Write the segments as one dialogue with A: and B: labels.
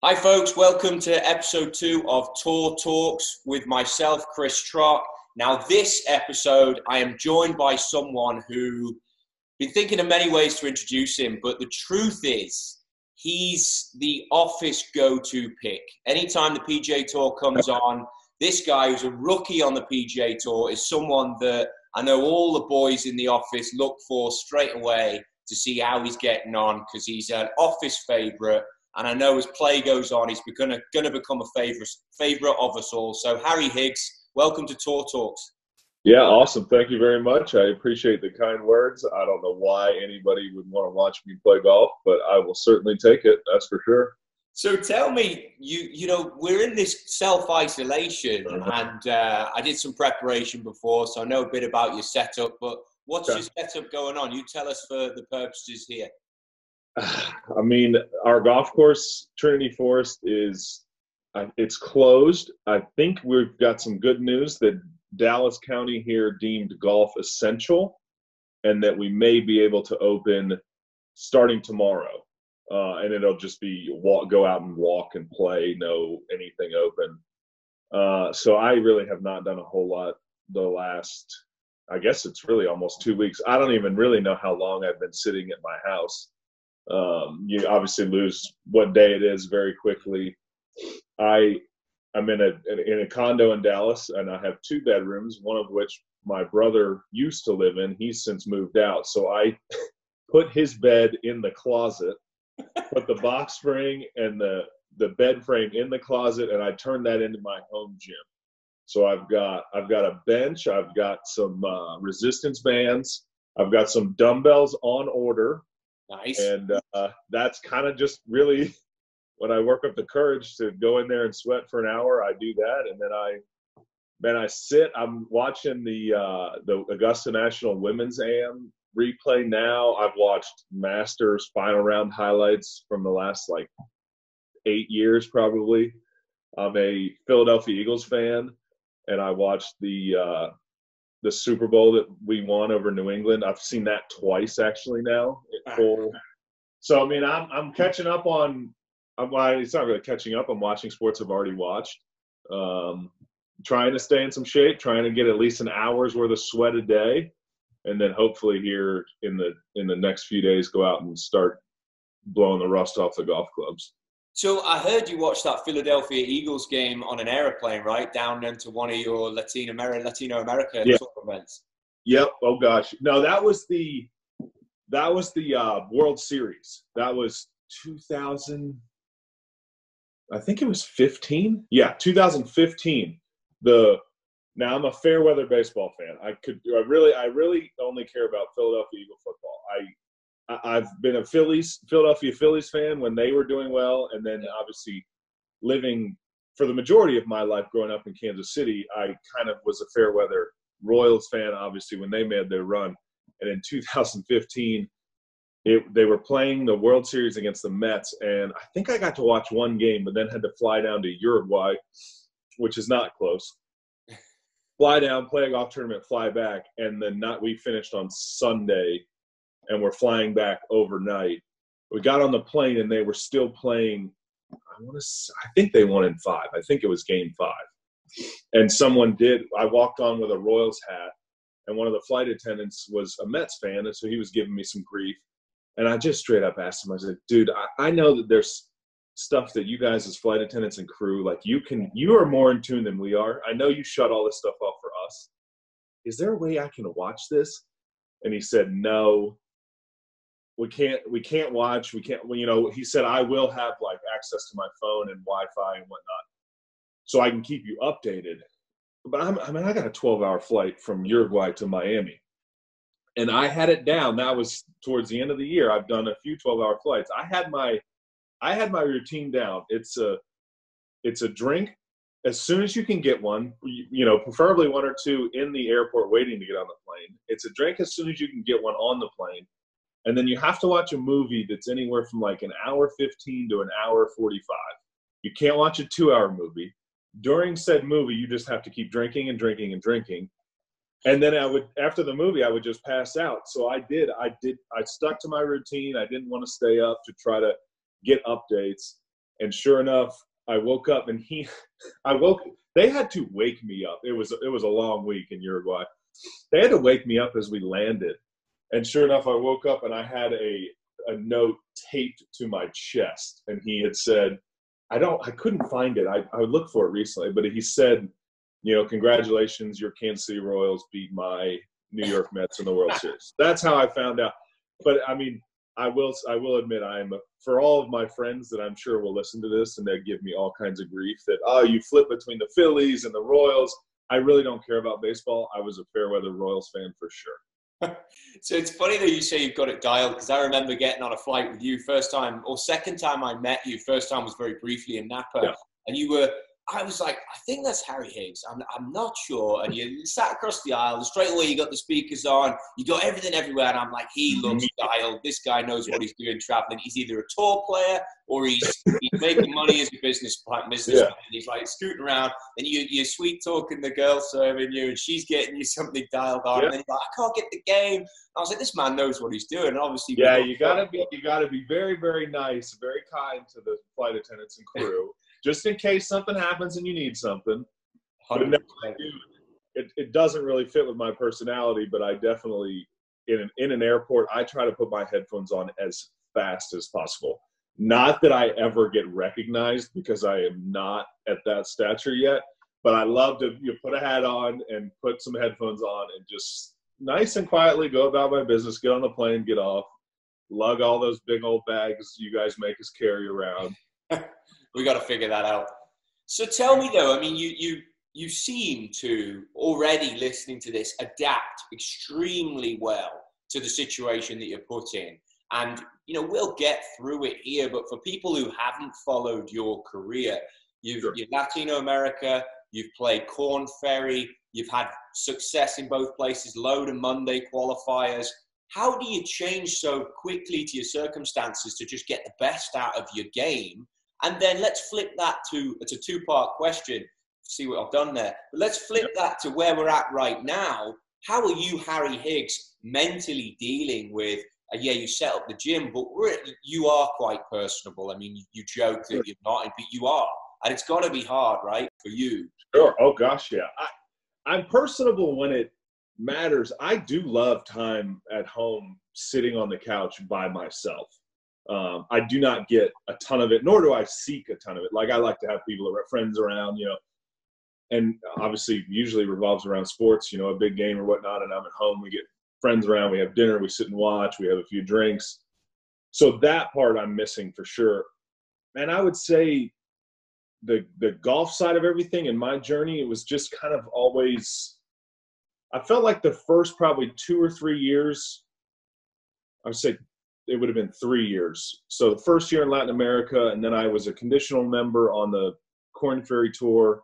A: Hi folks, welcome to episode 2 of Tour Talks with myself, Chris Trott. Now this episode, I am joined by someone who been thinking of many ways to introduce him, but the truth is he's the office go-to pick. Anytime the PGA Tour comes on, this guy who's a rookie on the PGA Tour is someone that I know all the boys in the office look for straight away to see how he's getting on, because he's an office favorite. And I know as play goes on, he's going to become a favorite of us all. So Harry Higgs, welcome to Tour Talks.
B: Yeah, awesome. Thank you very much. I appreciate the kind words. I don't know why anybody would want to watch me play golf, but I will certainly take it. That's for sure.
A: So tell me, you know, we're in this self-isolation, and I did some preparation before, so I know a bit about your setup, but what's your setup going on? You tell us for the purposes here.
B: I mean, our golf course, Trinity Forest, it's closed. I think we've got some good news that Dallas County here deemed golf essential, and that we may be able to open starting tomorrow. And it'll just be go out and walk and play, no anything open. So I really have not done a whole lot the last, I guess it's really almost 2 weeks. I don't even really know how long I've been sitting at my house. You obviously lose what day it is very quickly. I'm in a condo in Dallas, and I have 2 bedrooms, one of which my brother used to live in. He's since moved out. So I put his bed in the closet, put the box spring and the bed frame in the closet, and I turned that into my home gym. So I've got a bench, I've got some resistance bands, I've got some dumbbells on order.
A: Nice.
B: And that's kind of just really when I work up the courage to go in there and sweat for an hour, I do that. And then I sit, I'm watching the Augusta National Women's AM replay now. I've watched Masters final round highlights from the last 8 years probably. I'm a Philadelphia Eagles fan, and I watched the Super Bowl that we won over New England. I've seen that twice actually now at full. So I mean, I'm catching up on. It's not really catching up. I'm watching sports I've already watched. Trying to stay in some shape. Trying to get at least an hour's worth of sweat a day, and then hopefully here in the next few days go out and start blowing the rust off the golf clubs.
A: So I heard you watched that Philadelphia Eagles game on an airplane, right? Down into one of your Latino America tour events.
B: Yep. Oh gosh. No, that was the World Series. That was 2000. I think it was 15. Yeah, 2015. Now I'm a fair weather baseball fan. I really only care about Philadelphia Eagle football. I've been a Philadelphia Phillies fan when they were doing well, and then obviously living for the majority of my life growing up in Kansas City, I kind of was a fair weather Royals fan, obviously, when they made their run. And in 2015, they were playing the World Series against the Mets, and I think I got to watch one game, but then had to fly down to Uruguay, which is not close. Fly down, play a golf tournament, fly back, and then we finished on Sunday, and we're flying back overnight. We got on the plane, and they were still playing. I think they won in 5. I think it was game 5. And I walked on with a Royals hat, and one of the flight attendants was a Mets fan, and so he was giving me some grief. And I just straight up asked him, I said, dude, I know that there's stuff that you guys as flight attendants and crew, you are more in tune than we are. I know you shut all this stuff off for us. Is there a way I can watch this? And he said, no, we can't watch. We can't, he said, I will have access to my phone and Wi-Fi and whatnot, so I can keep you updated. But I got a 12-hour flight from Uruguay to Miami, and I had it down. That was towards the end of the year. I've done a few 12-hour flights. I had my routine down. It's a drink as soon as you can get one, preferably 1 or 2 in the airport waiting to get on the plane. It's a drink as soon as you can get one on the plane. And then you have to watch a movie that's anywhere from an hour 15 to an hour 45. You can't watch a 2-hour movie. During said movie, you just have to keep drinking and drinking and drinking. And then after the movie, I would just pass out. So I stuck to my routine. I didn't want to stay up to try to get updates. And sure enough, I woke up and they had to wake me up. It was a long week in Uruguay. They had to wake me up as we landed. And sure enough, I woke up and I had a note taped to my chest. And he had said, I couldn't find it. I looked for it recently, but he said, congratulations, your Kansas City Royals beat my New York Mets in the World Series. That's how I found out. But I mean, I will admit for all of my friends that I'm sure will listen to this and they give me all kinds of grief that, you flip between the Phillies and the Royals. I really don't care about baseball. I was a Fairweather Royals fan for sure.
A: So it's funny that you say you've got it dialed, because I remember getting on a flight with you first time, or second time I met you. First time was very briefly in Napa, and I was like, I think that's Harry Higgs. I'm not sure. And you sat across the aisle, and straight away you got the speakers on, you got everything everywhere, and I'm like, he looks dialed. This guy knows what he's doing traveling. He's either a tour player or he's making money as a businessman. He's like scooting around, and you're sweet talking the girl serving you, and she's getting you something dialed on, and then you're like, I can't get the game. I was like, this man knows what he's doing. And obviously,
B: you gotta be very, very nice, very kind to the flight attendants and crew. Just in case something happens and you need something. But no, it doesn't really fit with my personality, but I definitely, in an airport, I try to put my headphones on as fast as possible. Not that I ever get recognized, because I am not at that stature yet, but I love to put a hat on and put some headphones on and just nice and quietly go about my business, get on the plane, get off, lug all those big old bags you guys make us carry around.
A: We got to figure that out. So tell me though, I mean, you seem to already, listening to this, adapt extremely well to the situation that you're put in. And, we'll get through it here, but for people who haven't followed your career, you're Latino America, you've played Corn Ferry, you've had success in both places, Load and Monday qualifiers. How do you change so quickly to your circumstances to just get the best out of your game? And then let's flip that it's a two-part question. See what I've done there. But let's flip that to where we're at right now. How are you, Harry Higgs, mentally dealing with, you set up the gym, but you are quite personable. I mean, you joke that you're not, but you are. And it's got to be hard, right, for you?
B: Sure. Oh, gosh, yeah. I'm personable when it matters. I do love time at home sitting on the couch by myself. I do not get a ton of it, nor do I seek a ton of it. Like, I like to have friends around, and obviously usually revolves around sports, a big game or whatnot, and I'm at home, we get friends around, we have dinner, we sit and watch, we have a few drinks. So that part I'm missing for sure. And I would say the golf side of everything in my journey, it was just kind of always, I felt like the first probably 2 or 3 years, I would say it would have been 3 years. So the first year in Latin America, and then I was a conditional member on the Corn Ferry Tour.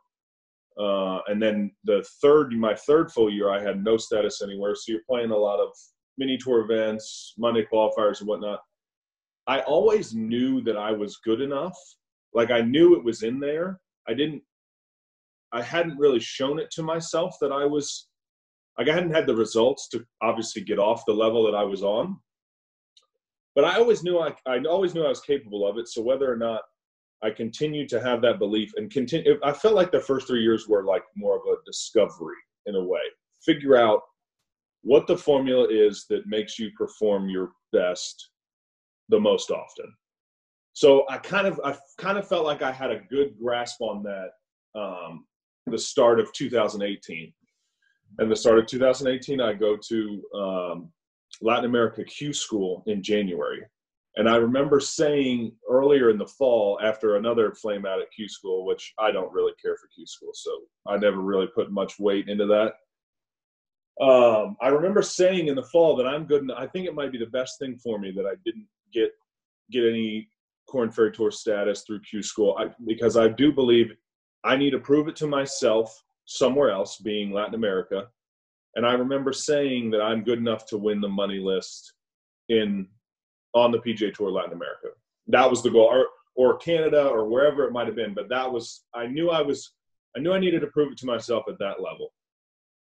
B: And then my third full year, I had no status anywhere. So you're playing a lot of mini tour events, Monday qualifiers and whatnot. I always knew that I was good enough. Like, I knew it was in there. I hadn't really shown it to myself that I hadn't had the results to obviously get off the level that I was on. But I always knew I was capable of it. So whether or not I continued to have that belief and continue, I felt like the first 3 years were like more of a discovery in a way. Figure out what the formula is that makes you perform your best the most often. So I kind of felt like I had a good grasp on that the start of 2018. And the start of 2018, I go to Latin America Q School in January. And I remember saying earlier in the fall, after another flame out at Q School, which I don't really care for Q School, so I never really put much weight into that. I remember saying in the fall that I'm good, and I think it might be the best thing for me that I didn't get any Corn Ferry Tour status through Q School, because I do believe I need to prove it to myself somewhere else, being Latin America. And I remember saying that I'm good enough to win the money list on the PGA Tour Latin America. That was the goal, or Canada, or wherever it might have been. But I knew I needed to prove it to myself at that level.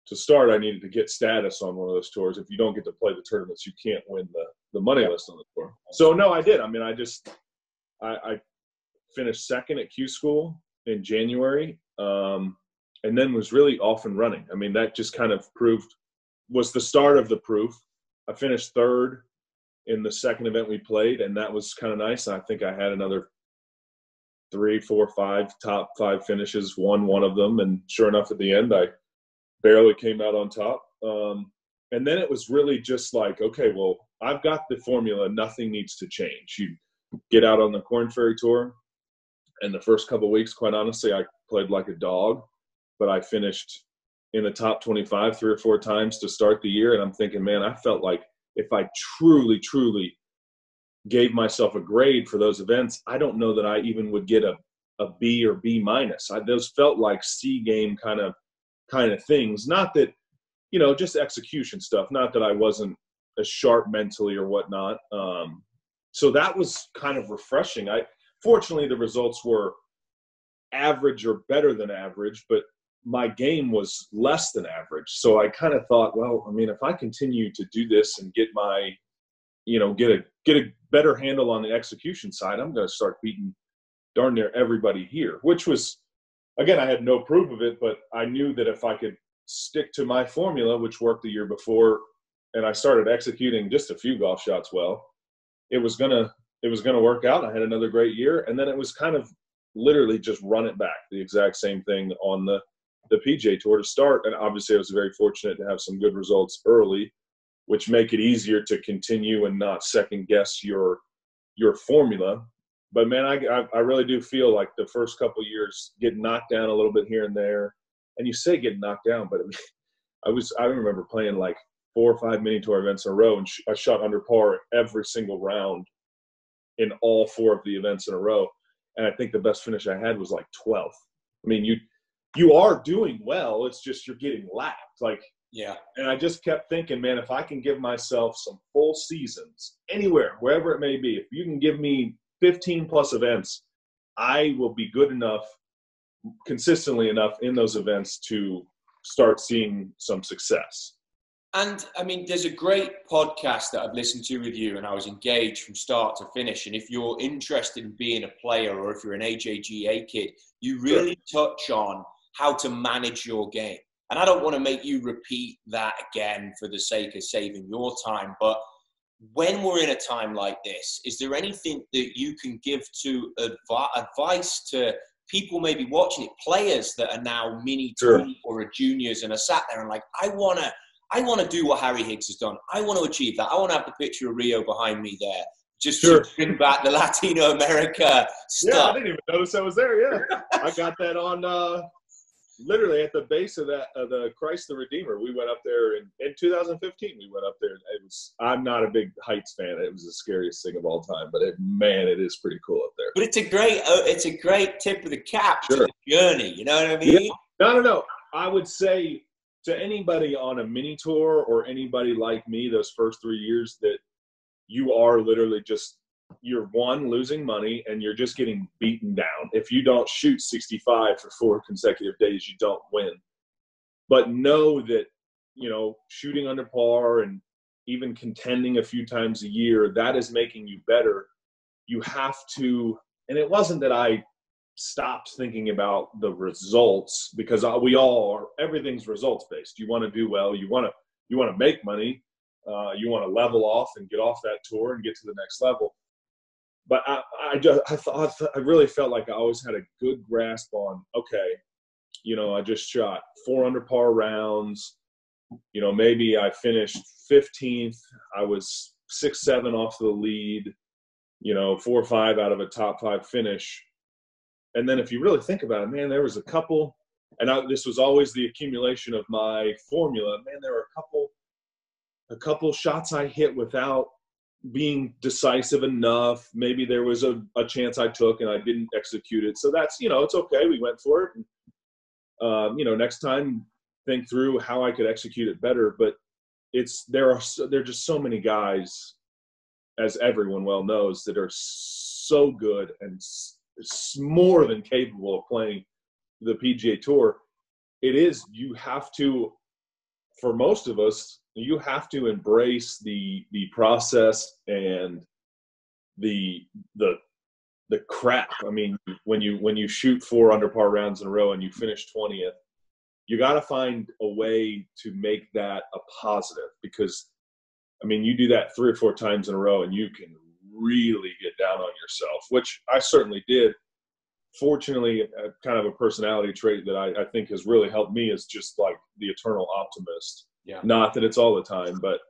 B: To start, I needed to get status on one of those tours. If you don't get to play the tournaments, you can't win the money list on the tour. So no, I did. I mean, I finished second at Q School in January, and then was really off and running. I mean, that just kind of was the start of the proof. I finished third in the second event we played, and that was kind of nice. I think I had another 3, 4, 5 top 5 finishes, won one of them, and sure enough, at the end, I barely came out on top. And then it was really just like, okay, well, I've got the formula. Nothing needs to change. You get out on the Korn Ferry Tour, and the first couple of weeks, quite honestly, I played like a dog, but I finished in the top 25 3 or 4 times to start the year. And I'm thinking, man, I felt like if I truly, truly gave myself a grade for those events, I don't know that I even would get a B or B minus. Those felt like C game kind of things. Not that, just execution stuff. Not that I wasn't as sharp mentally or whatnot. So that was kind of refreshing. Fortunately, the results were average or better than average, but my game was less than average. So I kind of thought, well, I mean, if I continue to do this and get my, get a better handle on the execution side, I'm going to start beating darn near everybody here, which was, again, I had no proof of it, but I knew that if I could stick to my formula, which worked the year before, and I started executing just a few golf shots well, it was gonna work out. I had another great year, and then it was kind of literally just run it back, the exact same thing on the PGA Tour to start. And obviously I was very fortunate to have some good results early, which make it easier to continue and not second guess your formula. But man, I really do feel like the first couple of years get knocked down a little bit here and there. And you say get knocked down, but I remember playing like 4 or 5 mini tour events in a row, and I shot under par every single round in all 4 of the events in a row. And I think the best finish I had was like 12th. I mean, you are doing well. It's just you're getting lapped.
A: Yeah.
B: And I just kept thinking, man, if I can give myself some full seasons anywhere, wherever it may be, if you can give me 15 plus events, I will be good enough, consistently enough in those events to start seeing some success.
A: And I mean, there's a great podcast that I've listened to with you, and I was engaged from start to finish. And if you're interested in being a player, or if you're an AJGA kid, you really touch on how to manage your game. And I don't want to make you repeat that again for the sake of saving your time. But when we're in a time like this, is there anything that you can give to advice to people maybe watching it, players that are now mini tour or are juniors and are sat there and like, I want to do what Harry Higgs has done. I want to achieve that. I want to have the picture of Rio behind me there, just to bring back the Latinoamerica stuff.
B: Yeah, I didn't even notice I was there. Yeah, I got that on literally at the base of the Christ the Redeemer. We went up there in 2015. We went up there. I'm not a big heights fan. It was the scariest thing of all time, but it is pretty cool up there.
A: But it's a great tip of the cap to the journey. You know what I mean?
B: Yeah. No. I would say to anybody on a mini tour or anybody like me, those first 3 years, that you are literally just, you're losing money and you're just getting beaten down. If you don't shoot 65 for 4 consecutive days, you don't win. But know that, shooting under par and even contending a few times a year, that is making you better. You have to, and it wasn't that I stopped thinking about the results, because we all are, everything's results based. You want to do well, you want to make money, you want to level off and get off that tour and get to the next level. But I really felt like I always had a good grasp on, okay, I just shot 4 under par rounds, maybe I finished 15th, I was 6-7 off the lead, 4 or 5 out of a top 5 finish. And then if you really think about it, man, there was a couple, and this was always the accumulation of my formula. Man, there were a couple shots I hit without being decisive enough. Maybe there was a chance I took and I didn't execute it. So that's, it's okay. We went for it. And, next time, think through how I could execute it better. But there are just so many guys, as everyone well knows, that are so good and more than capable of playing the PGA Tour. You have to, for most of us, you have to embrace the process and the the crap. I mean, when you shoot 4 under par rounds in a row and you finish 20th, you got to find a way to make that a positive, because I mean, you do that 3 or 4 times in a row and you can really get down on yourself, which I certainly did. Fortunately, kind of a personality trait that I think has really helped me is just like the eternal optimist.
A: Yeah.
B: Not that it's all the time, but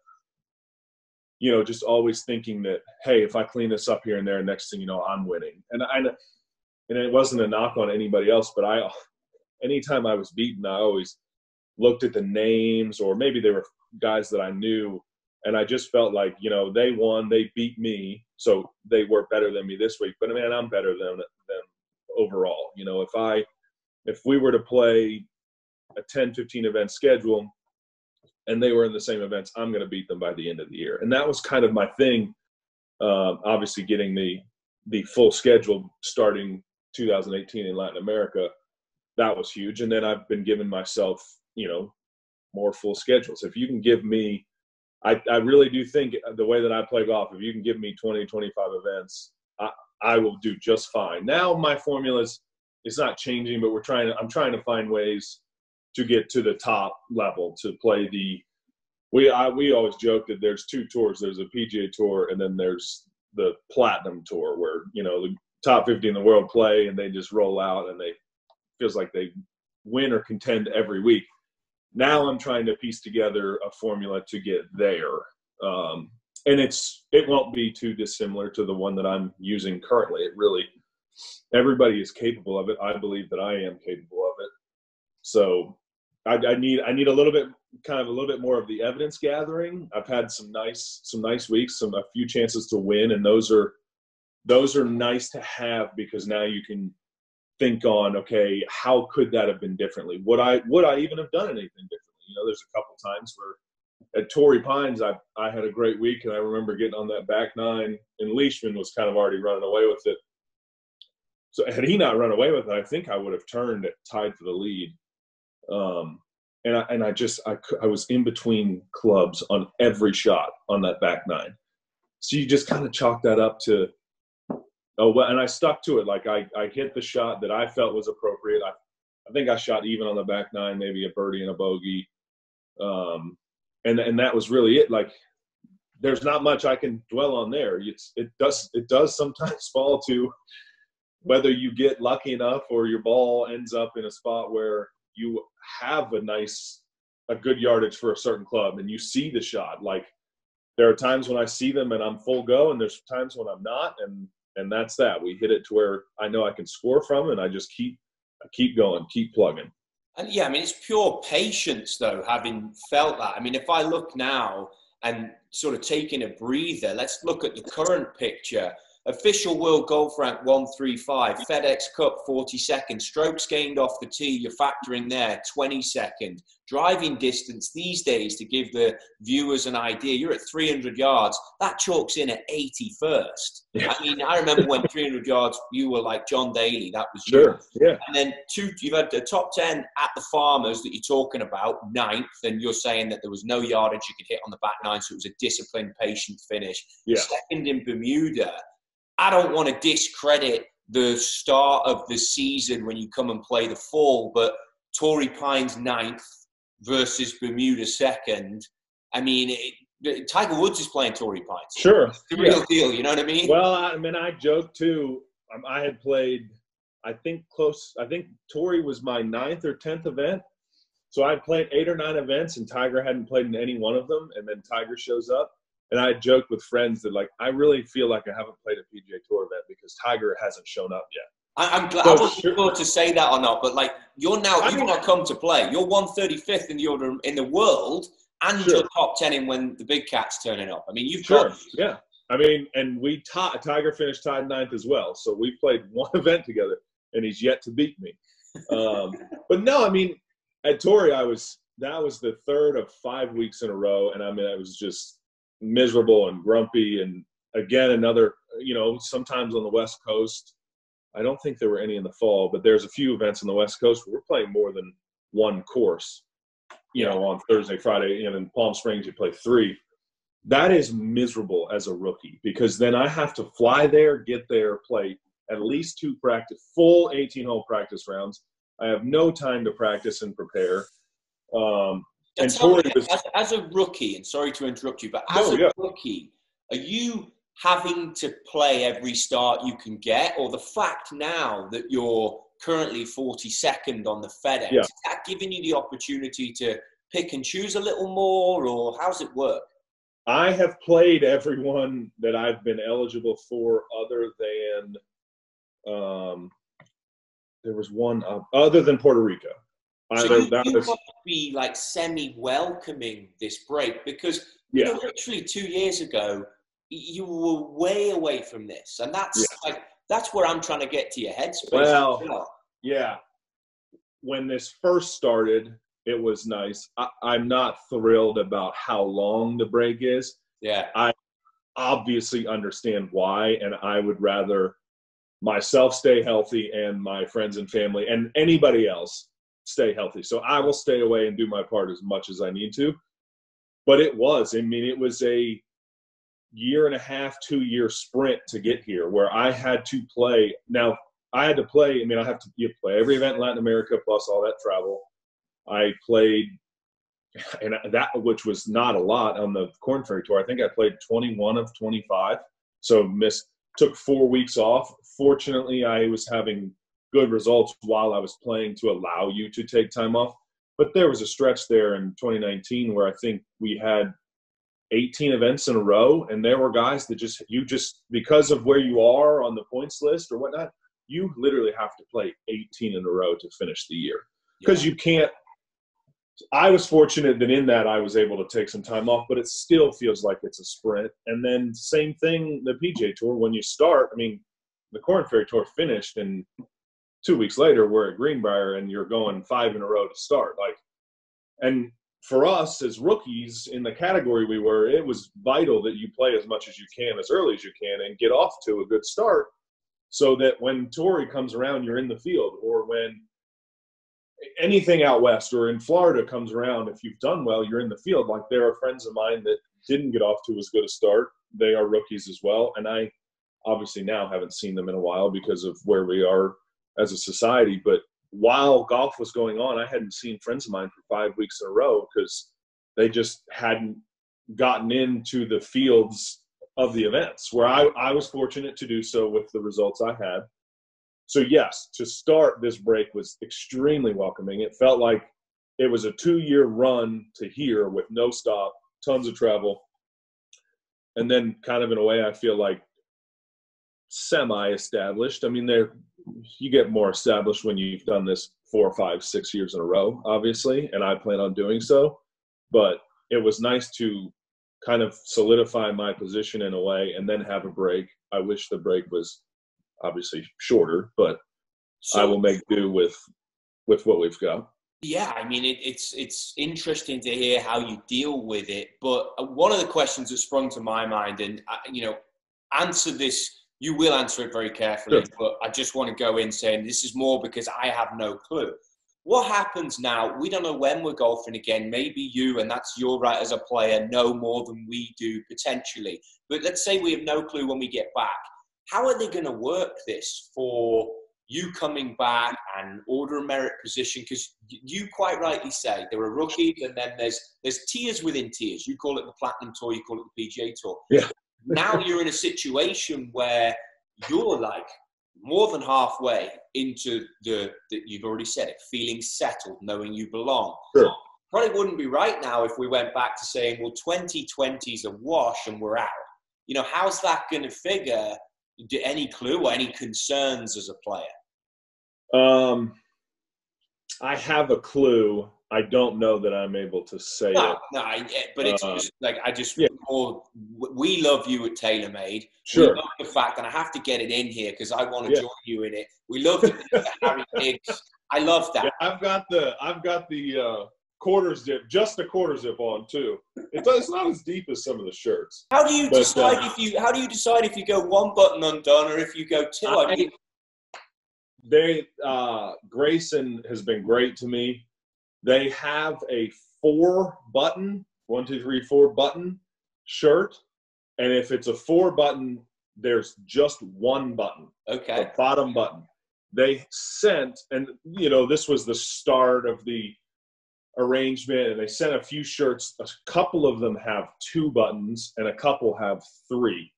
B: you know, just always thinking that, hey, if I clean this up here and there, next thing you know, I'm winning. And it wasn't a knock on anybody else, but anytime I was beaten, I always looked at the names, or maybe they were guys that I knew, and I just felt like, you know, they won, they beat me, so they were better than me this week. But man, I'm better than overall. You know, if we were to play a 10, 15 event schedule and they were in the same events, I'm going to beat them by the end of the year. And that was kind of my thing. Obviously getting the full schedule starting 2018 in Latin America, that was huge. And then I've been giving myself, you know, more full schedules. If you can give me, I really do think the way that I play golf, if you can give me 20, 25 events, I will do just fine. Now my formula is not changing, but I'm trying to find ways to get to the top level, to play we always joke that there's 2 tours. There's a PGA Tour, and then there's the Platinum Tour, where, you know, the top 50 in the world play and they just roll out and feels like they win or contend every week. Now I'm trying to piece together a formula to get there. And it won't be too dissimilar to the one that I'm using currently. Everybody is capable of it. I believe that I am capable of it. So I need a little bit more of the evidence gathering. I've had some nice weeks, a few chances to win, and those are nice to have, because now you can think on, okay, how could that have been differently? Would I even have done anything differently? You know, there's a couple times where at Torrey Pines, I had a great week, and I remember getting on that back 9, and Leishman was kind of already running away with it. So had he not run away with it, I think I would have turned it tied for the lead. And I was in between clubs on every shot on that back 9. So you just kind of chalk that up to, oh, well, and I stuck to it. Like I hit the shot that I felt was appropriate. I think I shot even on the back 9, maybe a birdie and a bogey. And that was really it. Like, there's not much I can dwell on there. It does sometimes fall to whether you get lucky enough or your ball ends up in a spot where you have a good yardage for a certain club and you see the shot. Like, there are times when I see them and I'm full go, and there's times when I'm not, and that's that. We hit it to where I know I can score from, and I just keep going, keep plugging.
A: And yeah, I mean, it's pure patience, though, having felt that. I mean, if I look now and sort of taking a breather, let's look at the current picture. Official world golf rank 135, FedEx Cup 42nd, strokes gained off the tee, you're factoring there 22nd. Driving distance these days, to give the viewers an idea, you're at 300 yards. That chalks in at 81st. Yeah. I mean, I remember when 300 yards, you were like John Daly. That was
B: sure. You. Yeah.
A: And then you've had the top 10 at the Farmers that you're talking about, 9th, and you're saying that there was no yardage you could hit on the back 9, so it was a disciplined, patient finish. Yeah. Second in Bermuda. I don't want to discredit the start of the season when you come and play the fall, but Torrey Pines 9th versus Bermuda 2nd. I mean, Tiger Woods is playing Torrey Pines.
B: Sure.
A: It's the real deal, you know what I mean?
B: Well, I mean, I joke too. I had played, I think Torrey was my 9th or 10th event. So I'd played 8 or 9 events, and Tiger hadn't played in any one of them, and then Tiger shows up. And I joked with friends that, like, I really feel like I haven't played a PGA Tour event because Tiger hasn't shown up yet.
A: I'm glad. I wasn't sure to say that or not, but like, you've not come to play. You're 135th in the order in the world, and you're top 10 in when the big cat's turning up. I mean, you've got.
B: Yeah. I mean, and Tiger finished tied 9th as well. So we played one event together, and he's yet to beat me. But no, I mean, at Torrey, that was the 3rd of 5 weeks in a row, and I mean, I was just miserable and grumpy. And again, another, you know, sometimes on the West Coast, I don't think there were any in the fall, but there's a few events on the West Coast where we're playing more than one course, you know, on Thursday, Friday, and in Palm Springs you play 3. That is miserable as a rookie, because then I have to fly there, get there, play at least 2 full 18-hole practice rounds. I have no time to practice and prepare. And Tori was
A: as a rookie, and sorry to interrupt you, but as a rookie, are you having to play every start you can get, or the fact now that you're currently 42nd on the FedEx, is that giving you the opportunity to pick and choose a little more, or how's it work?
B: I have played everyone that I've been eligible for, other than there was one other than Puerto Rico.
A: So you must be like semi-welcoming this break, because you know, literally 2 years ago you were way away from this, and that's where I'm trying to get to your headspace.
B: Well, yeah. When this first started, it was nice. I'm not thrilled about how long the break is.
A: Yeah.
B: I obviously understand why, and I would rather myself stay healthy and my friends and family and anybody else stay healthy. So I will stay away and do my part as much as I need to. But it was a 1.5, 2 year sprint to get here, where I had to play. Now, I had to play. I mean, you play every event in Latin America plus all that travel. I played, and that, which was not a lot on the Corn Ferry Tour. I think I played 21 of 25. So took 4 weeks off. Fortunately, I was having good results while I was playing to allow you to take time off. But there was a stretch there in 2019 where I think we had 18 events in a row, and there were guys that you because of where you are on the points list or whatnot, you literally have to play 18 in a row to finish the year, because you can't. I was fortunate that in that I was able to take some time off, but it still feels like it's a sprint. And then same thing, the PGA Tour, when you start, I mean, the Corn Ferry Tour finished, and 2 weeks later we're at Greenbrier and you're going 5 in a row to start. And for us as rookies in the category we were, it was vital that you play as much as you can, as early as you can, and get off to a good start, so that when Torrey comes around, you're in the field. Or when anything out west or in Florida comes around, if you've done well, you're in the field. Like, there are friends of mine that didn't get off to as good a start. They are rookies as well. And I obviously now haven't seen them in a while because of where we are as a society. But while golf was going on, I hadn't seen friends of mine for 5 weeks in a row because they just hadn't gotten into the fields of the events, where I was fortunate to do so with the results I had. So yes, to start this break was extremely welcoming. It felt like it was a 2-year run to here with no stop, tons of travel. And then kind of in a way, I feel like semi-established. I mean, you get more established when you've done this 4, 5, 6 years in a row, obviously, and I plan on doing so. But it was nice to kind of solidify my position in a way and then have a break. I wish the break was obviously shorter, but I will make do with what we've got.
A: Yeah, I mean, it's interesting to hear how you deal with it. But one of the questions that sprung to my mind, and answer this, you will answer it very carefully, sure, but I just want to go in saying this is more because I have no clue. What happens now? We don't know when we're golfing again. Maybe you, and that's your right as a player, know more than we do potentially. But let's say we have no clue when we get back. How are they going to work this for you coming back and order of merit position? Because you quite rightly say there are rookies, and then there's tiers within tiers. You call it the Platinum Tour, you call it the PGA Tour.
B: Yeah.
A: Now you're in a situation where you're like more than halfway into you've already said it, feeling settled, knowing you belong.
B: Sure.
A: Probably wouldn't be right now if we went back to saying, well, 2020 is a wash and we're out. How's that going to figure? Any clue or any concerns as a player?
B: I have a clue. I don't know that I'm able to say it.
A: No, but it's just like we love you at TaylorMade.
B: Sure.
A: We love the fact, and I have to get it in here because I want to join you in it. We love the Harry Higgs. I love that.
B: Yeah, I've got the quarter zip, just the quarter zip on too. It's not as deep as some of the shirts.
A: How do you decide if you go one button undone or if you go two?
B: Grayson has been great to me. They have a 4-button, 1, 2, 3, 4 button shirt, and if it's a 4-button, there's just one button,
A: Okay.
B: the bottom button. They sent, and this was the start of the arrangement, and they sent a few shirts. A couple of them have 2 buttons and a couple have 3.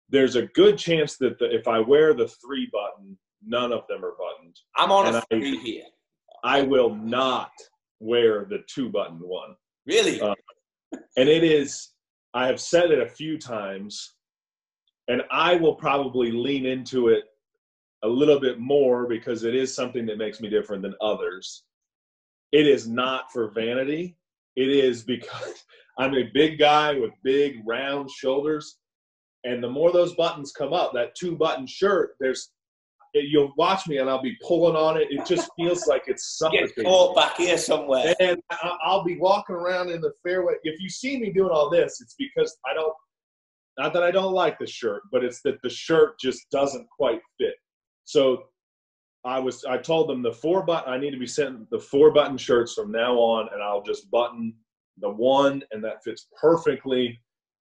B: There's a good chance that if I wear the 3 button, none of them are buttoned.
A: I'm on a 3 here.
B: I will not wear the 2 button one.
A: Really?
B: And it is, I have said it a few times, and I will probably lean into it a little bit more because it is something that makes me different than others. It is not for vanity. It is because I'm a big guy with big round shoulders. And the more those buttons come up, that 2-button shirt, you'll watch me and I'll be pulling on it. It just feels like it's suffocating.
A: Get caught back here somewhere.
B: And I'll be walking around in the fairway. If you see me doing all this, it's because not that I don't like the shirt, but it's that the shirt just doesn't quite fit. So I told them I need to be sent the 4-button shirts from now on, and I'll just button the 1, and that fits perfectly.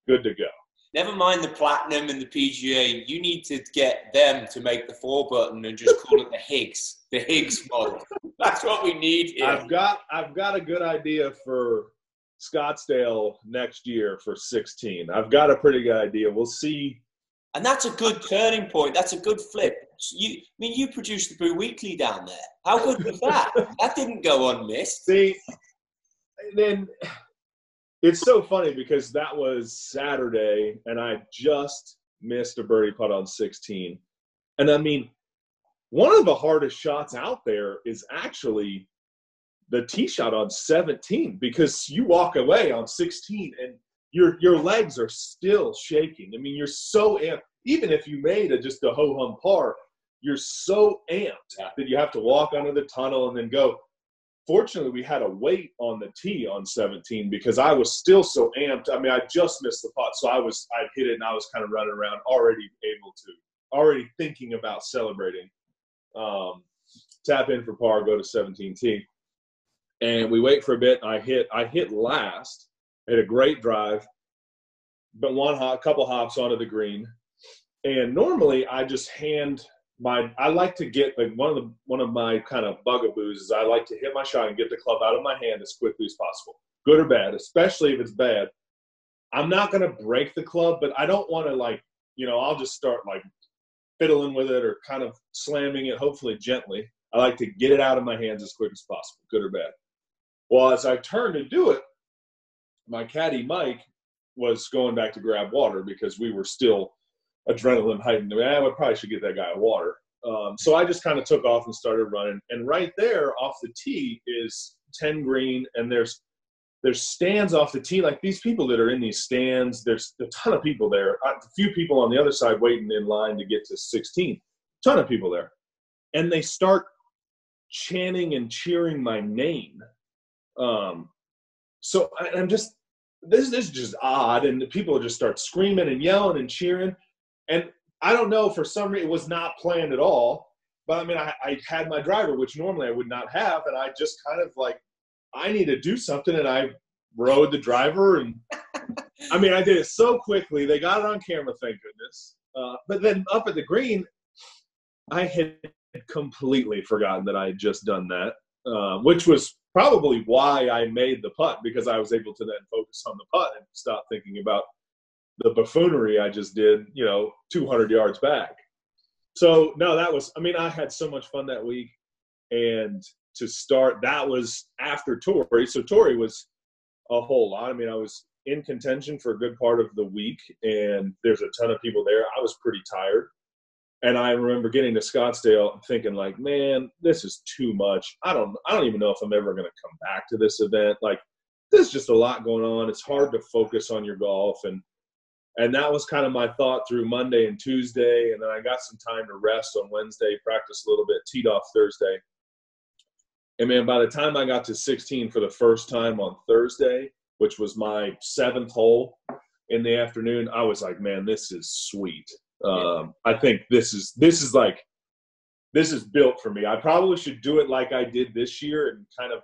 B: Good to go.
A: Never mind the platinum and the PGA. You need to get them to make the 4-button and just call it the Higgs model. That's what we need here.
B: I've got a good idea for Scottsdale next year for 16. I've got a pretty good idea. We'll see.
A: And that's a good turning point. That's a good flip. You produced the Brew Weekly down there. How good was that? That didn't go unmissed.
B: See, then it's so funny because that was Saturday, and I just missed a birdie putt on 16. And I mean, one of the hardest shots out there is actually the tee shot on 17, because you walk away on 16 and your legs are still shaking. I mean, you're so amped. Even if you made just a ho-hum par, you're so amped that you have to walk under the tunnel and then go. Fortunately, we had a wait on the tee on 17 because I was still so amped. I mean, I just missed the putt, so I'd hit it and I was kind of running around, already thinking about celebrating. Tap in for par, go to 17 tee, and we wait for a bit. I hit last. Had a great drive, but a couple hops onto the green. And normally I just I like to get, like, one of my kind of bugaboos is I like to hit my shot and get the club out of my hand as quickly as possible, good or bad, especially if it's bad. I'm not going to break the club, but I don't want to I'll just start fiddling with it or kind of slamming it, hopefully gently. I like to get it out of my hands as quick as possible, good or bad. Well, as I turned to do it, my caddy, Mike, was going back to grab water because we were still adrenaline heightened. I mean, I probably should get that guy water. So I just kind of took off and started running. And right there off the tee is 10 green, and there's stands off the tee. Like, these people that are in these stands, there's a ton of people there. A few people on the other side waiting in line to get to 16. Ton of people there. And they start chanting and cheering my name. So I'm just, this is just odd, and people just start screaming and yelling and cheering. And I don't know, for some reason, it was not planned at all. But I mean, I had my driver, which normally I would not have, and I just kind of I need to do something, and I rode the driver. And I mean, I did it so quickly. They got it on camera, thank goodness. But then up at the green, I had completely forgotten that I had just done that, which was probably why I made the putt, because I was able to then focus on the putt and stop thinking about the buffoonery I just did, 200 yards back. So, no, I had so much fun that week. And to start, that was after Torrey. So Torrey was a whole lot. I mean, I was in contention for a good part of the week, and there's a ton of people there. I was pretty tired. And I remember getting to Scottsdale and thinking, man, this is too much. I don't even know if I'm ever going to come back to this event. There's just a lot going on. It's hard to focus on your golf. And that was kind of my thought through Monday and Tuesday. And then I got some time to rest on Wednesday, practice a little bit, teed off Thursday. And, man, by the time I got to 16 for the first time on Thursday, which was my 7th hole in the afternoon, I was like, man, this is sweet. I think this is built for me. I probably should do it like I did this year and kind of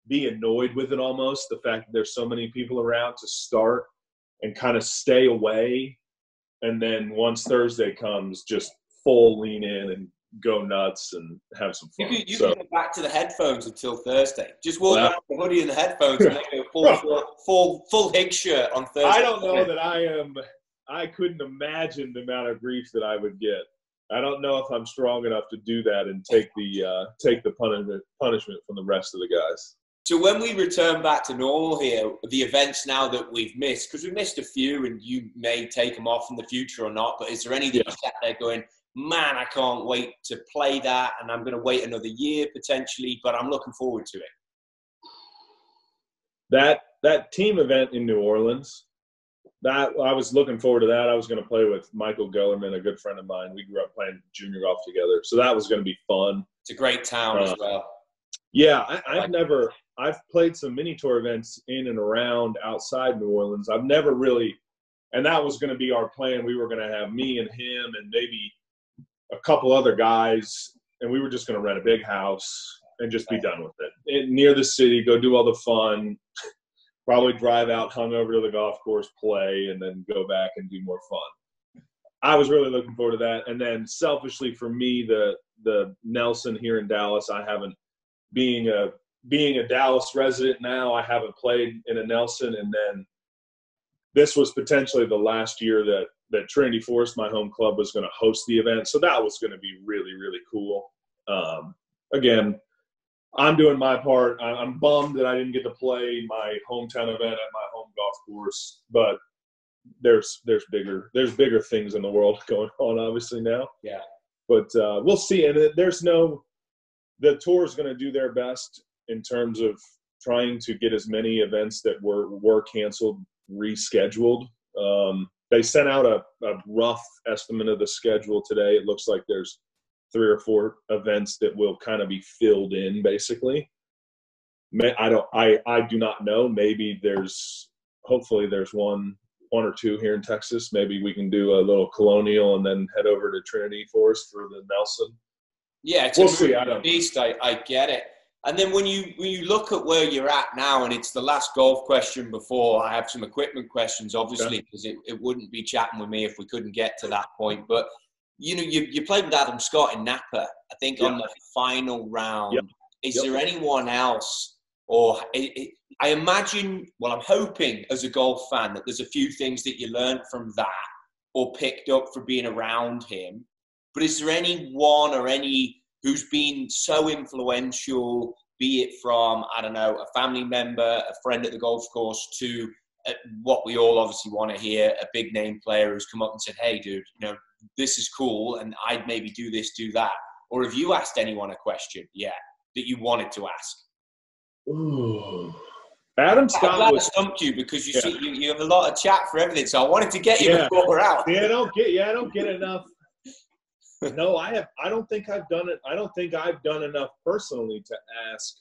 B: be annoyed with it almost, the fact that there's so many people around to start, and kind of stay away And then once Thursday comes, just full lean in and go nuts and have some fun.
A: You can go back to the headphones until Thursday. Just walk around with the hoodie and the headphones and make a full Higgs shirt on Thursday.
B: I don't know that I couldn't imagine the amount of grief that I would get. I don't know if I'm strong enough to do that and take the punishment from the rest of the guys.
A: So when we return back to normal here, the events now that we've missed, because we missed a few and you may take them off in the future or not, but is there any that you sat there going, man, I can't wait to play that, and I'm going to wait another year potentially, but I'm looking forward to it? That team event in New Orleans, that I was looking forward to that. I was going to play with Michael Gellerman, a good friend of mine. We grew up playing junior golf together, so that was going to be fun. It's a great town as well. Yeah, I've played some mini tour events in and around outside New Orleans. I've never really, and that was going to be our plan. We were going to have me and him and maybe a couple other guys, and we were just going to rent a big house and just be done with it. Near the city, go do all the fun, probably drive out hungover to the golf course, play, and then go back and do more fun. I was really looking forward to that. And then selfishly for me, the Nelson here in Dallas, I haven't, being a Dallas resident now, I haven't played in a Nelson. And then this was potentially the last year that Trinity Forest, my home club, was going to host the event. So that was going to be really, really cool. Again, I'm doing my part. I'm bummed that I didn't get to play my hometown event at my home golf course, but there's bigger things in the world going on obviously now. Yeah. But we'll see. And the tour is going to do their best in terms of trying to get as many events that were canceled rescheduled. They sent out a rough estimate of the schedule today. It looks like there's 3 or 4 events that will kind of be filled in, basically. I do not know. Maybe hopefully there's one or two here in Texas. Maybe we can do a little Colonial and then head over to Trinity Forest for the Nelson. Yeah, we'll see. I get it. And then when you look at where you're at now, and it's the last golf question before I have some equipment questions, obviously, because it wouldn't be chatting with me if we couldn't get to that point. But, you played with Adam Scott in Napa, I think, on the final round. Yep. Is there anyone else, or I imagine, well, I'm hoping as a golf fan that there's a few things that you learned from that or picked up for being around him. But is there anyone or any who's been so influential, be it from, I don't know, a family member, a friend at the golf course, to what we all obviously want to hear, a big name player who's come up and said, hey, dude, this is cool, and I'd maybe do this, do that? Or have you asked anyone a question that you wanted to ask? Ooh. Adam Scott I stumped you because you have a lot of chat for everything, so I wanted to get you before we're out. I don't get enough. No, I don't think I've done it. I don't think I've done enough personally to ask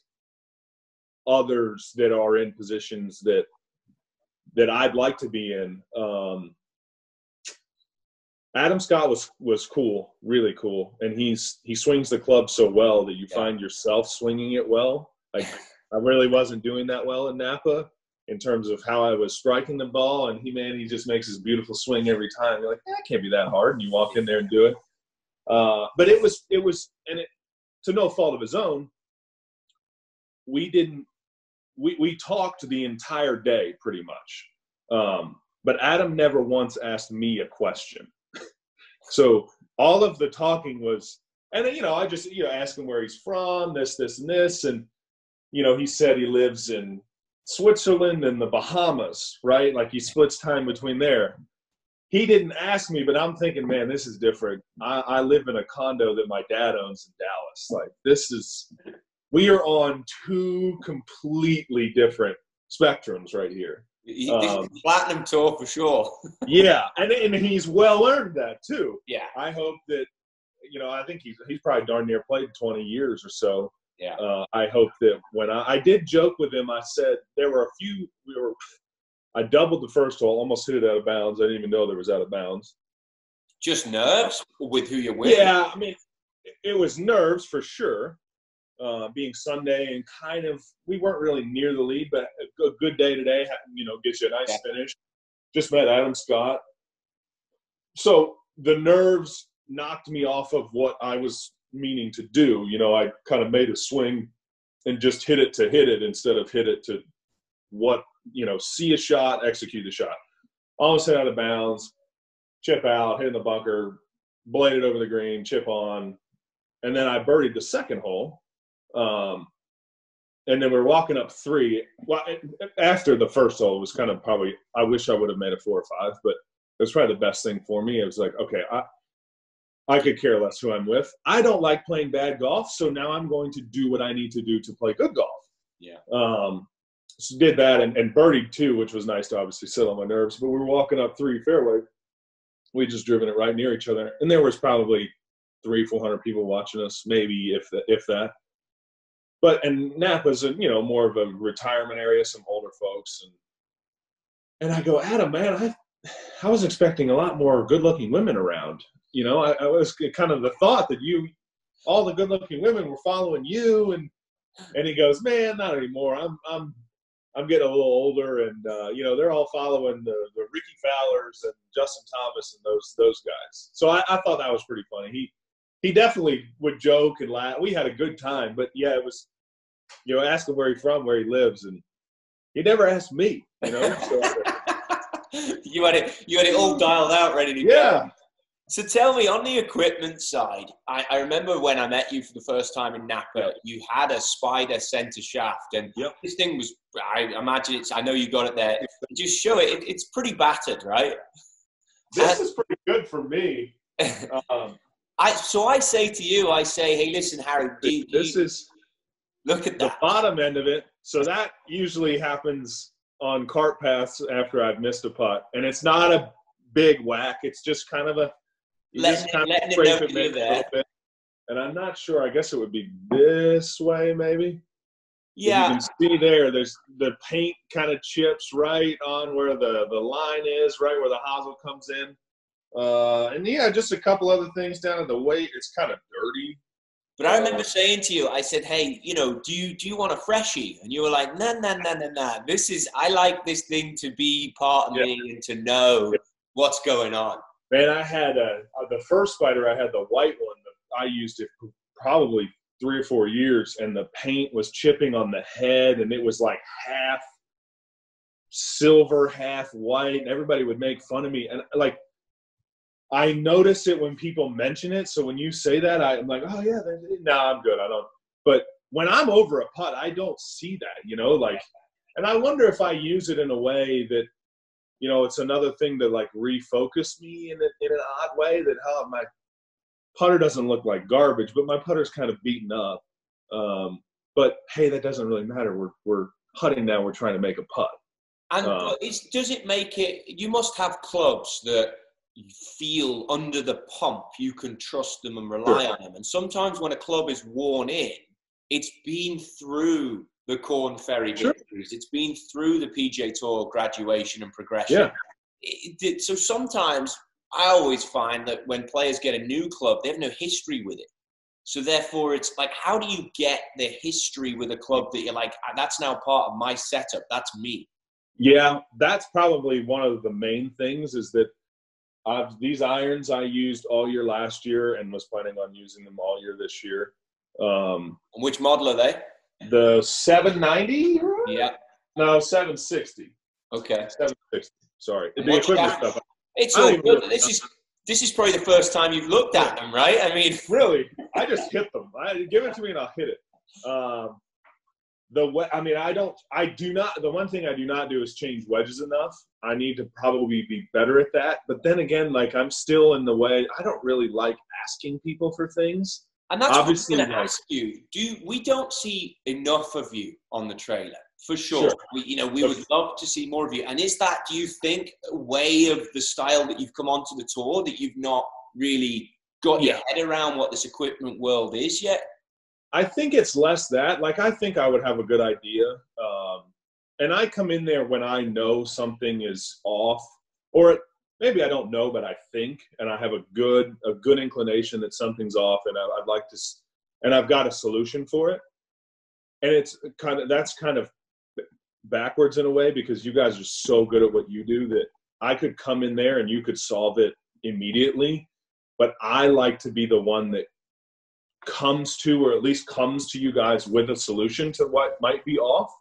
A: others that are in positions that I'd like to be in. Adam Scott was cool, really cool, and he swings the club so well that you find yourself swinging it well. Like I really wasn't doing that well in Napa in terms of how I was striking the ball, and he just makes this beautiful swing every time. You're like, that can't be that hard, and you walk in there and do it. But it was, and to no fault of his own, we talked the entire day pretty much. But Adam never once asked me a question. So all of the talking was, and I just, ask him where he's from, this, and this. And, he said he lives in Switzerland and the Bahamas, right? Like he splits time between there. He didn't ask me, but I'm thinking, man, this is different. I live in a condo that my dad owns in Dallas. Like we are on 2 completely different spectrums right here. Platinum tour for sure. Yeah, and he's well earned that too. Yeah. I hope that, I think he's probably darn near played 20 years or so. Yeah. I hope that when I did joke with him, I said there were a few, I doubled the first hole, almost hit it out of bounds. I didn't even know there was out of bounds. Just nerves with who you're with? Yeah, I mean, it was nerves for sure. Being Sunday and kind of, we weren't really near the lead, but a good day today, gets you a nice finish. Just met Adam Scott.
B: So the nerves knocked me off of what I was meaning to do. You know, I kind of made a swing and just hit it to hit it instead of hit it to what, you know, see a shot, execute the shot. Almost hit out of bounds, chip out, hit in the bunker, bladed over the green, chip on. And then I birdied the second hole. And then we're walking up 3. Well, after the first hole, it was kind of probably, I wish I would have made a 4 or 5, but it was probably the best thing for me. It was like, okay, I could care less who I'm with. I don't like playing bad golf, so now I'm going to do what I need to do to play good golf.
A: Yeah.
B: So did that and birdied 2, which was nice to obviously sit on my nerves. But we were walking up 3 fairway. We just driven it right near each other. And there was probably 300-400 people watching us, maybe if that. And Napa's, you know, more of a retirement area, some older folks. And I go, Adam, man, I was expecting a lot more good-looking women around. You know, I was kind of the thought that all the good-looking women were following you. And he goes, man, not anymore. I'm getting a little older, and you know, they're all following the Ricky Fowlers and Justin Thomas and those guys. So I thought that was pretty funny. He definitely would joke and laugh. We had a good time, but yeah, it was, you know, ask him where he's from, where he lives, and he never asked me, you know. So,
A: you had it all dialed out, ready to go. So tell me, on the equipment side, I remember when I met you for the first time in Napa, you had a Spider center shaft, and this thing was, I imagine I know you got it there. Just show it. It's pretty battered, right?
B: This is pretty good for me.
A: So I say to you, hey, listen, Harry, look at that.
B: The bottom end of it. So that usually happens on cart paths after I've missed a putt, and it's not a big whack. It's just kind of letting it know you're there. And I'm not sure. I guess it would be this way, maybe. Yeah. You can see there's the paint kind of chips right on where the line is, right where the hosel comes in. And yeah, just a couple other things down at the weight. It's kind of dirty.
A: But I remember saying to you, I said, hey, you know, do you want a freshie? And you were like, nah. I like this thing to be part of me and to know what's going on.
B: Man, I had the first Spider, I had the white one. I used it for probably 3 or 4 years, and the paint was chipping on the head, and it was like half silver, half white, and everybody would make fun of me. And like, I notice it when people mention it. So when you say that, I'm like, oh yeah, I'm good. I don't. But when I'm over a putt, I don't see that, you know, like, and I wonder if I use it in a way that, you know, it's another thing to like refocus me in an odd way that my putter doesn't look like garbage, but my putter's kind of beaten up. But hey, that doesn't really matter. We're putting now. We're trying to make a putt.
A: And does it make it? You must have clubs that you feel under the pump, you can trust them and rely on them. And sometimes when a club is worn in, it's been through the Korn Ferry victories. It's been through the PGA Tour graduation and progression. Yeah. So sometimes I always find that when players get a new club, they have no history with it. So therefore, it's like, how do you get the history with a club that you're like, that's now part of my setup, that's me?
B: Yeah, that's probably one of the main things is that these irons I used all year last year and was planning on using them all year this year.
A: Which model are they?
B: The 790? Right?
A: Yeah.
B: No, 760.
A: Okay.
B: 760. Sorry. The equipment stuff.
A: It's all good. This is probably the first time you've looked at them, right? I mean,
B: really, I just hit them. Give it to me and I'll hit it. The one thing I do not do is change wedges enough. I need to probably be better at that. But then again, like, I'm still in the way. I don't really like asking people for things.
A: And that's obviously what I'm going to ask you. We don't see enough of you on the trailer, for sure. We would love to see more of you. And is that, do you think, a way of the style that you've come onto the tour that you've not really got your head around what this equipment world is yet?
B: I think it's less that. Like, I think I would have a good idea. And I come in there when I know something is off, or maybe I don't know, but I think, and I have a good inclination that something's off, and I'd like to, and I've got a solution for it. And that's kind of backwards in a way, because you guys are so good at what you do that I could come in there and you could solve it immediately, but I like to be the one that comes to, or at least comes to you guys with a solution to what might be off.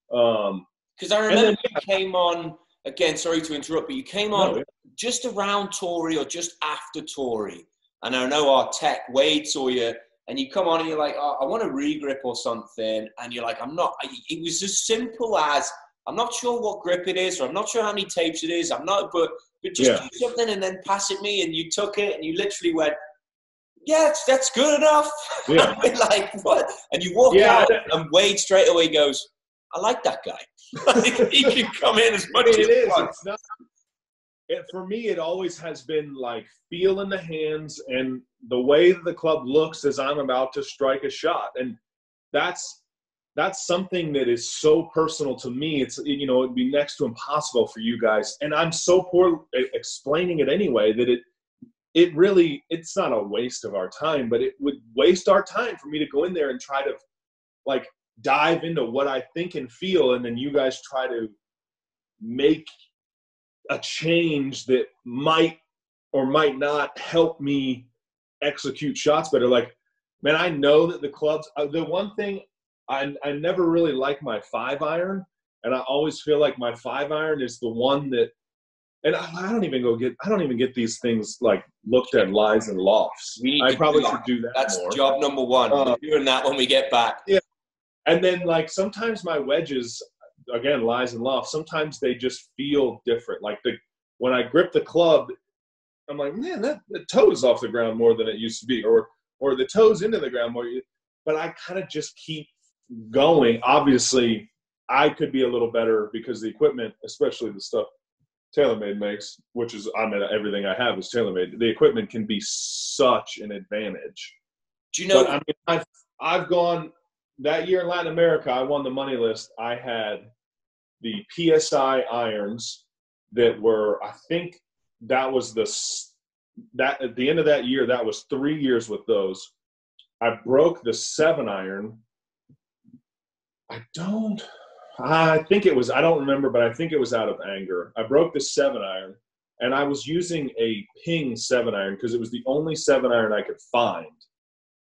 A: Because I remember you came on, again, sorry to interrupt, but you came on just around Tory or just after Tory. And I know our tech, Wade, saw you, and you come on and you're like, oh, I want a regrip or something. And you're like, it was as simple as, I'm not sure what grip it is, or I'm not sure how many tapes it is. But just do something and then pass it me. And you took it and you literally went, yeah, that's good enough.
B: Yeah.
A: Like, what? And you walk out and Wade straight away goes, I like that guy. He can come in as much as he wants.
B: It's not. For me, it always has been like feel in the hands and the way that the club looks as I'm about to strike a shot. And that's something that is so personal to me. It's, it'd be next to impossible for you guys. And I'm so poor at explaining it anyway that it really, it's not a waste of our time, but it would waste our time for me to go in there and try to like dive into what I think and feel. And then you guys try to make a change that might or might not help me execute shots better. Like, man, I know that the clubs, the one thing I never really like my 5-iron, and I always feel like my 5-iron is the one that, and I don't even get these things like looked at lies and lofts. I probably should do that.
A: That's
B: more.
A: Job number one. We're doing that when we get back.
B: Yeah. And then like sometimes my wedges, again, lies and lofts, sometimes they just feel different. Like when I grip the club, I'm like, man, the toe's off the ground more than it used to be, or the toe's into the ground more. But I kind of just keep going. Obviously, I could be a little better because the equipment, especially the stuff TaylorMade makes, which is, everything I have is TaylorMade. The equipment can be such an advantage.
A: Do you know?
B: But, I mean, I've gone that year in Latin America. I won the money list. I had the PSI irons that were, I think that was that at the end of that year, that was 3 years with those. I broke the 7-iron. I think it was, I don't remember, but I think it was out of anger. I broke the 7-iron, and I was using a ping 7-iron because it was the only 7-iron I could find.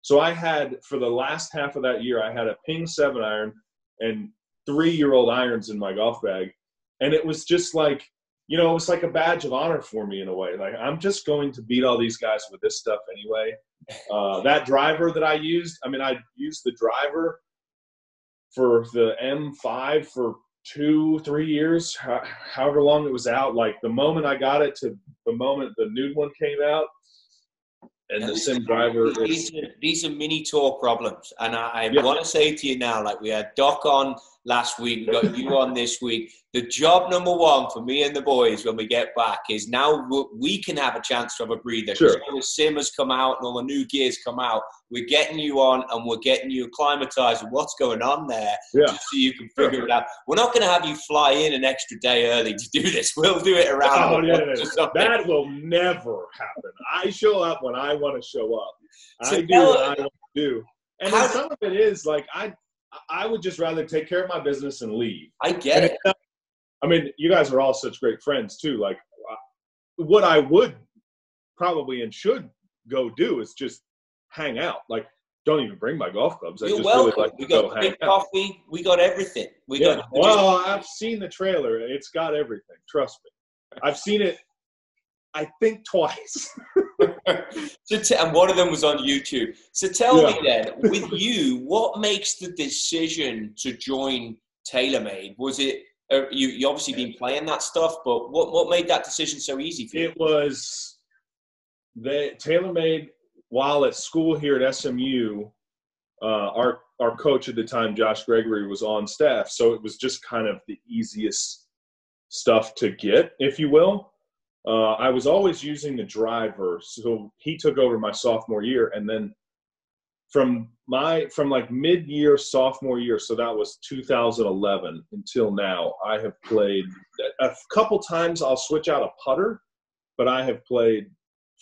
B: So I had, for the last half of that year, I had a ping 7-iron and 3-year-old irons in my golf bag. And it was just like, it was like a badge of honor for me in a way. Like, I'm just going to beat all these guys with this stuff anyway. That driver that I used the driver for the M5 for 2-3 years, however long it was out. Like the moment I got it to the moment the new one came out, and the sim driver.
A: These are mini tour problems, and I want to say to you now, like we had Doc on last week, we got you on this week. The job number one for me and the boys when we get back is now we can have a chance to have a breather.
B: Sure.
A: All the sim has come out and all the new gears come out. We're getting you on and we're getting you acclimatized with what's going on there, just so you can figure it out. We're not going to have you fly in an extra day early to do this. We'll do it around.
B: That will never happen. I show up when I want to show up.
A: So
B: I do what I want to do. And then some of it is like I would just rather take care of my business and leave.
A: I get it.
B: I mean, you guys are all such great friends too. Like, what I would probably and should go do is just hang out. Like, don't even bring my golf clubs.
A: You're welcome. We got big coffee. We got everything.
B: Well, I've seen the trailer. It's got everything. Trust me. I've seen it, I think, twice.
A: And one of them was on YouTube. So tell me then, with you, what makes the decision to join TaylorMade? Was it you obviously been playing that stuff, but what made that decision so easy for you?
B: It was the TaylorMade while at school here at SMU. Our coach at the time, Josh Gregory, was on staff, so it was just kind of the easiest stuff to get, if you will. I was always using the driver, so he took over my sophomore year, and then from like mid-year sophomore year, so that was 2011 until now, I have played a couple times. I'll switch out a putter, but I have played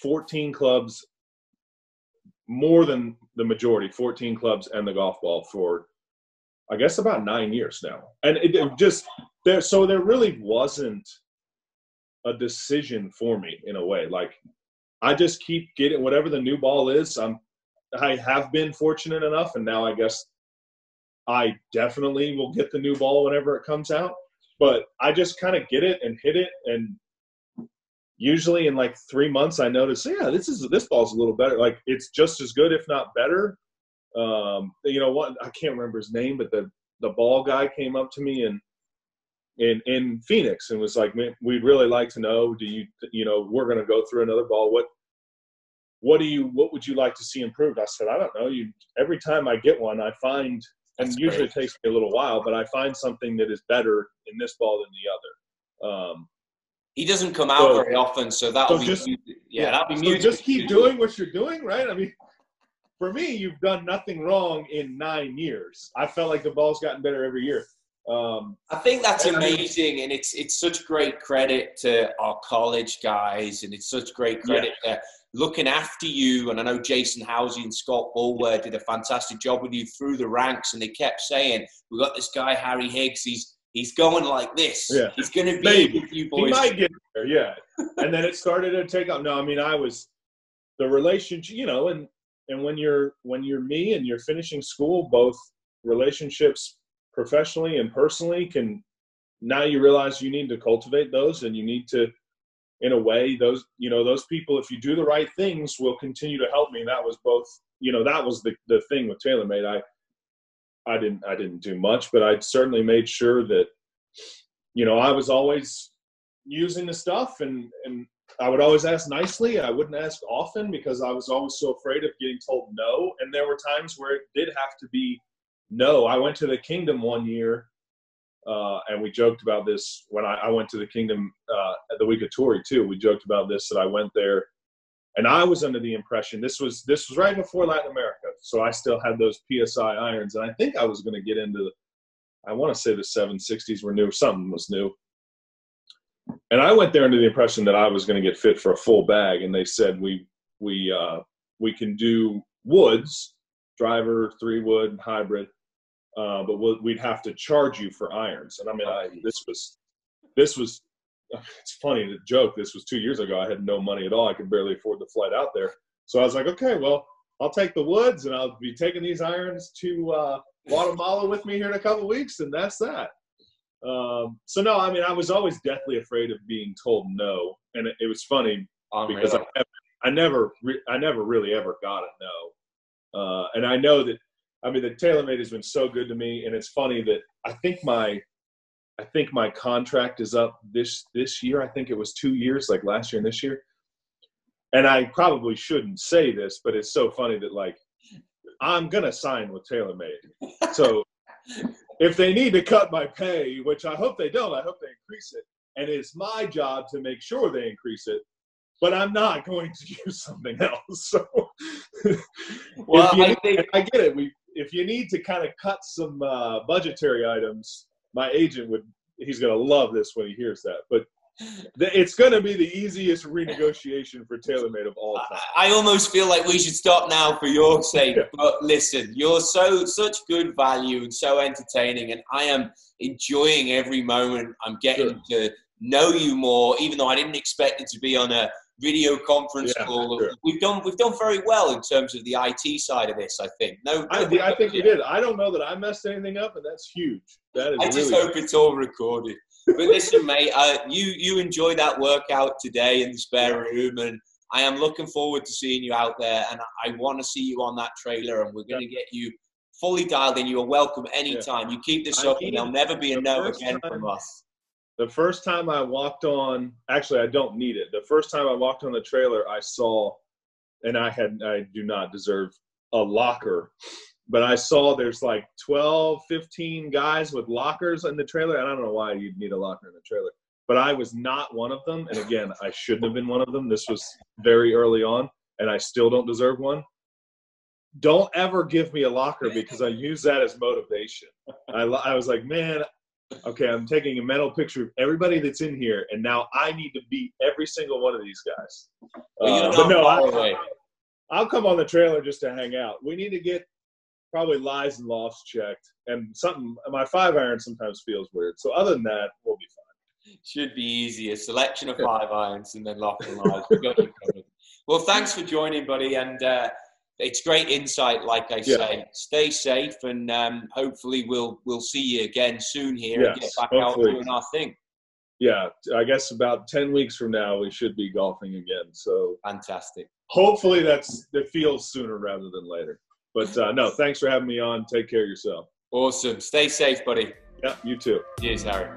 B: 14 clubs, more than the majority, 14 clubs and the golf ball for, I guess, about 9 years now. And it just there. So there really wasn't a decision for me in a way. Like, I just keep getting whatever the new ball is. I have been fortunate enough, and now I guess I definitely will get the new ball whenever it comes out. But I just kind of get it and hit it, and usually in like 3 months I notice, yeah, this ball's a little better. Like, it's just as good, if not better. You know what? I can't remember his name, but the ball guy came up to me in Phoenix and was like, "Man, we'd really like to know, we're going to go through another ball. What would you like to see improved?" I said, "I don't know. Every time I get one, I find, and
A: That's
B: usually
A: great.
B: it takes me a little while, but I find something that is better in this ball than the other."
A: He doesn't come out very often, so that'll be
B: just
A: that'll be
B: so
A: music.
B: just keep doing what you're doing, right? I mean, for me, you've done nothing wrong in 9 years. I felt like the ball's gotten better every year.
A: I think that's amazing, and it's such great credit to our college guys, and it's such great credit to looking after you. And I know Jason Housey and Scott Bulwer did a fantastic job with you through the ranks, and they kept saying, "We got this guy Harry Higgs. He's going like this.
B: Yeah.
A: He's going to be with you boys."
B: He might get there, yeah. And then it started to take off. No, I mean, the relationship, and when you're me and you're finishing school, both relationships professionally and personally now you realize you need to cultivate those, and you need to, in a way, those people, if you do the right things, will continue to help me. And that was both, that was the thing with TaylorMade. I didn't do much, but I certainly made sure that, I was always using the stuff, and I would always ask nicely. I wouldn't ask often because I was always so afraid of getting told no. And there were times where it did have to be no. I went to the Kingdom one year, and we joked about this when I went to the Kingdom at the week of Torrey too. We joked about this, that I went there, and I was under the impression this was right before Latin America, so I still had those PSI irons, and I think I was going to get into, I want to say the 760s were new, something was new. And I went there under the impression that I was going to get fit for a full bag, and they said we can do woods, driver, 3-wood, hybrid, but we'd have to charge you for irons. And I mean, this was it's funny to joke. This was 2 years ago. I had no money at all. I could barely afford the flight out there. So I was like, okay, well, I'll take the woods, and I'll be taking these irons to Guatemala with me here in a couple of weeks, and that's that. So no, I mean, I was always deathly afraid of being told no, and it was funny because I never really ever got a no. And I know that, I mean, the TaylorMade has been so good to me, and it's funny that I think my contract is up this year. I think it was 2 years, like last year and this year. And I probably shouldn't say this, but it's so funny that, like, I'm gonna sign with TaylorMade. So if they need to cut my pay, which I hope they don't, I hope they increase it. And it's my job to make sure they increase it. But I'm not going to use something else. So,
A: well,
B: I get it. If you need to kind of cut some budgetary items, my agent he's going to love this when he hears that. But it's going to be the easiest renegotiation for TaylorMade of all time.
A: I almost feel like we should stop now for your sake. Yeah. But listen, you're such good value and so entertaining, and I am enjoying every moment I'm getting to know you more, even though I didn't expect it to be on a video conference call. Sure. We've done very well in terms of the IT side of this, I think.
B: I think we did. I don't know that I messed anything up, and that's huge. That is
A: I just hope it's all recorded. But listen, mate, you enjoy that workout today in the spare room, and I am looking forward to seeing you out there, and I want to see you on that trailer, and we're going to get you fully dialed in. You are welcome anytime. You keep this up, and there'll never be a no again from us.
B: The first time I walked on, actually, I don't need it. The first time I walked on the trailer, I saw, and I do not deserve a locker, but I saw there's like 12, 15 guys with lockers in the trailer. And I don't know why you'd need a locker in the trailer, but I was not one of them. And again, I shouldn't have been one of them. This was very early on, and I still don't deserve one. Don't ever give me a locker, because I use that as motivation. I was like, man, okay, I'm taking a mental picture of everybody that's in here, and now I need to beat every single one of these guys. But no, I'll come on the trailer just to hang out. We need to get probably lies and lofts checked, and my 5-iron sometimes feels weird. So other than that, we'll be fine.
A: Should be easy. A selection of 5 irons and then lock and live. We've got you covered. Well, thanks for joining, buddy. And it's great insight, like I say. Stay safe, and hopefully we'll see you again soon here and get back out doing our thing.
B: Yeah, I guess about 10 weeks from now we should be golfing again. So
A: fantastic.
B: Hopefully it feels sooner rather than later. But no, thanks for having me on. Take care of yourself.
A: Awesome. Stay safe, buddy.
B: Yeah, you too.
A: Cheers, Harry.